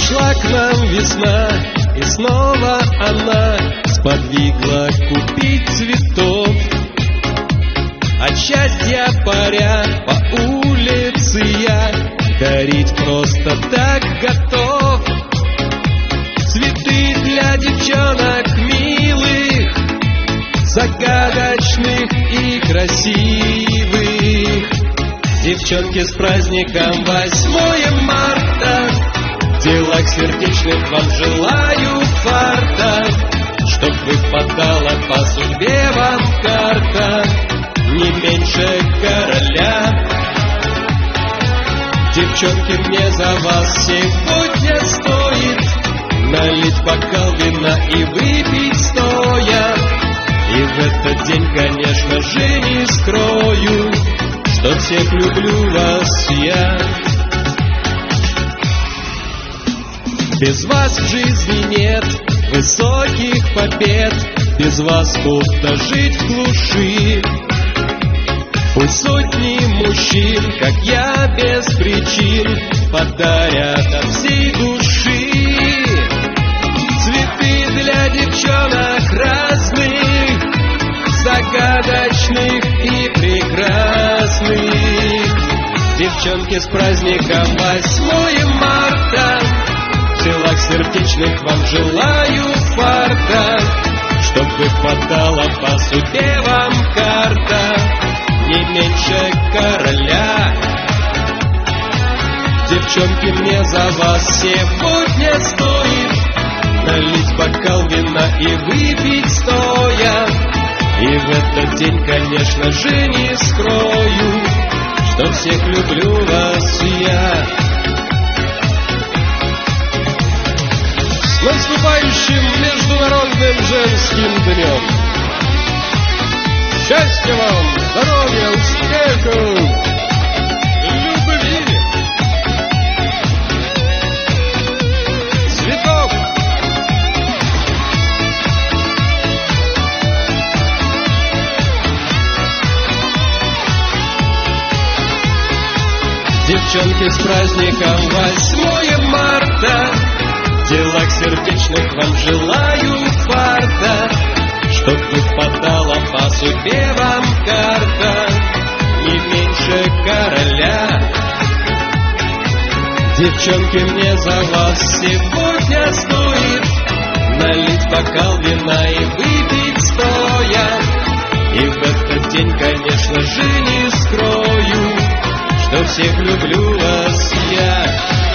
Пришла к нам весна, и снова она сподвигла купить цветов. От счастья паря по улице я дарить просто так готов. Цветы для девчонок милых, загадочных и красивых. Девчонки, с праздником 8 марта! В делах сердечных вам желаю фарта, чтоб выпадала по судьбе вам карта не меньше короля. Девчонки, мне за вас сегодня стоит налить бокал вина и выпить стоя. И в этот день, конечно же, не скрою, что всех люблю вас я. Без вас в жизни нет высоких побед, без вас будто жить в глуши. Пусть сотни мужчин, как я, без причин подарят от всей души цветы для девчонок разных, загадочных и прекрасных. Девчонки, с праздником 8 марта! В делах сердечных вам желаю фарта, чтоб выпадала по судьбе вам карта не меньше короля. Девчонки, мне за вас сегодня стоит налить бокал вина и выпить стоя. И в этот день, конечно же, не скрою, что всех люблю вас я. С наступающим Международным женским днем! Счастья вам, здоровья, успехов, любви, цветов! Девчонки, с праздником 8 марта! В делах сердечных вам желаю фарта, чтоб выпадала по судьбе вам карта не меньше короля. Девчонки, мне за вас сегодня стоит налить бокал вина и выпить стоя. И в этот день, конечно же, не скрою, что всех люблю вас я.